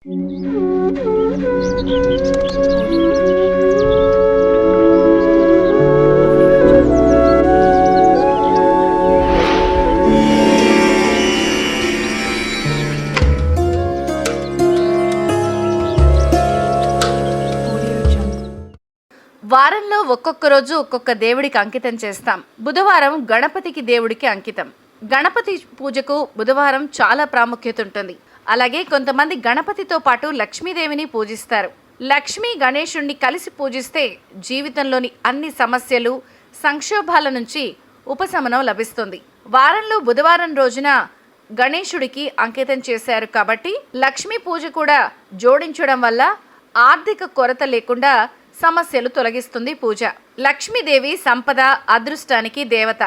వారంలో ఒక్కొక్క రోజు ఒక్కొక్క దేవుడికి అంకితం చేస్తాం. బుధవారం గణపతికి దేవుడికి అంకితం. గణపతి పూజకు బుధవారం చాలా ప్రాముఖ్యత ఉంటుంది. అలాగే కొంతమంది గణపతితో పాటు లక్ష్మీదేవిని పూజిస్తారు. లక్ష్మీ గణేశుణ్ణి కలిసి పూజిస్తే జీవితంలోని అన్ని సమస్యలు, సంక్షోభాల నుంచి ఉపశమనం లభిస్తుంది. వారంలో బుధవారం రోజున గణేశుడికి అంకితం చేశారు కాబట్టి లక్ష్మీ పూజ కూడా జోడించడం వల్ల ఆర్థిక కొరత లేకుండా సమస్యలు తొలగిస్తుంది పూజ. లక్ష్మీదేవి సంపద, అదృష్టానికి దేవత.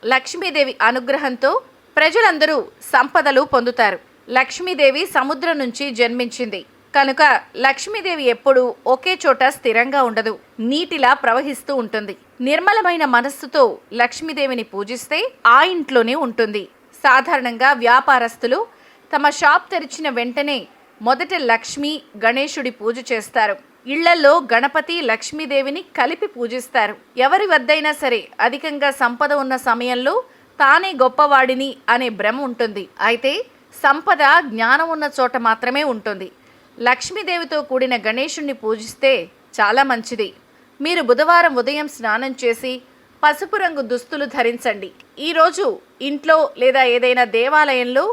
లక్ష్మీదేవి అనుగ్రహంతో ప్రజలందరూ సంపదలు పొందుతారు. లక్ష్మీదేవి సముద్రం నుంచి జన్మించింది కనుక లక్ష్మీదేవి ఎప్పుడూ ఒకే చోట స్థిరంగా ఉండదు, నీటిలా ప్రవహిస్తూ ఉంటుంది. నిర్మలమైన మనస్సుతో లక్ష్మీదేవిని పూజిస్తే ఆ ఇంట్లోనే ఉంటుంది. సాధారణంగా వ్యాపారస్తులు తమ షాప్ తెరిచిన వెంటనే మొదట లక్ష్మీ గణేశుడి పూజ చేస్తారు. ఇళ్లలో గణపతి, లక్ష్మీదేవిని కలిపి పూజిస్తారు. ఎవరి వద్దైనా సరే అధికంగా సంపద ఉన్న సమయంలో తానే గొప్పవాడిని అనే భ్రమ ఉంటుంది. అయితే సంపద జ్ఞానం ఉన్న చోట మాత్రమే ఉంటుంది. లక్ష్మీదేవితో కూడిన గణేశుణ్ణి పూజిస్తే చాలా మంచిది. మీరు బుధవారం ఉదయం స్నానం చేసి పసుపు రంగు దుస్తులు ధరించండి. ఈరోజు ఇంట్లో లేదా ఏదైనా దేవాలయంలో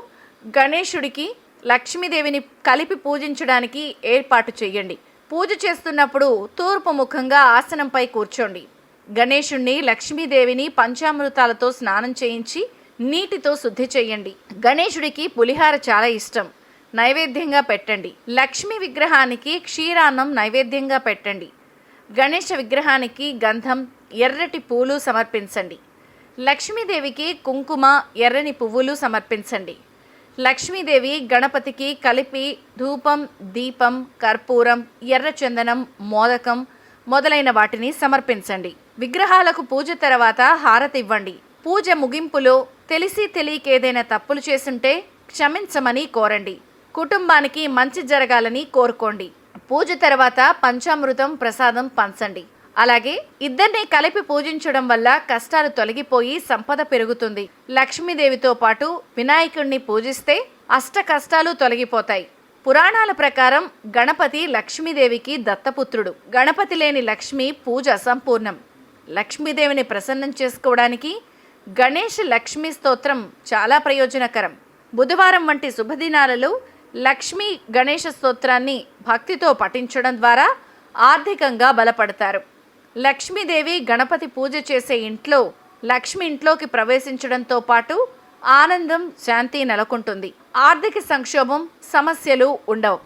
గణేశుడికి, లక్ష్మీదేవిని కలిపి పూజించడానికి ఏర్పాటు చేయండి. పూజ చేస్తున్నప్పుడు తూర్పు ముఖంగా ఆసనంపై కూర్చోండి. గణేశుణ్ణి, లక్ష్మీదేవిని పంచామృతాలతో స్నానం చేయించి నీటితో శుద్ధి చేయండి. గణేశుడికి పులిహార చాలా ఇష్టం, నైవేద్యంగా పెట్టండి. లక్ష్మీ విగ్రహానికి క్షీరాన్నం నైవేద్యంగా పెట్టండి. గణేశ విగ్రహానికి గంధం, ఎర్రటి పూలు సమర్పించండి. లక్ష్మీదేవికి కుంకుమ, ఎర్రని పువ్వులు సమర్పించండి. లక్ష్మీదేవి, గణపతికి కలిపి ధూపం, దీపం, కర్పూరం, ఎర్రచందనం, మోదకం మొదలైన వాటిని సమర్పించండి. విగ్రహాలకు పూజ తర్వాత హారతి ఇవ్వండి. పూజ ముగింపులో తెలిసి తెలియకేదైనా తప్పులు చేసుంటే క్షమించమని కోరండి. కుటుంబానికి మంచి జరగాలని కోరుకోండి. పూజ తర్వాత పంచామృతం, ప్రసాదం పంచండి. అలాగే ఇద్దరిని కలిపి పూజించడం వల్ల కష్టాలు తొలగిపోయి సంపద పెరుగుతుంది. లక్ష్మీదేవితో పాటు వినాయకుడిని పూజిస్తే అష్ట కష్టాలు తొలగిపోతాయి. పురాణాల ప్రకారం గణపతి లక్ష్మీదేవికి దత్తపుత్రుడు. గణపతి లేని లక్ష్మి పూజ అసంపూర్ణం. లక్ష్మీదేవిని ప్రసన్నం చేసుకోవడానికి గణేష్ లక్ష్మీ స్తోత్రం చాలా ప్రయోజనకరం. బుధవారం వంటి శుభదినాలలో లక్ష్మీ గణేష స్తోత్రాన్ని భక్తితో పఠించడం ద్వారా ఆర్థికంగా బలపడతారు. లక్ష్మీదేవి, గణపతి పూజ చేసే ఇంట్లో లక్ష్మి ఇంట్లోకి ప్రవేశించడంతో పాటు ఆనందం, శాంతి నెలకొంటుంది. ఆర్థిక సంక్షోభం, సమస్యలు ఉండవు.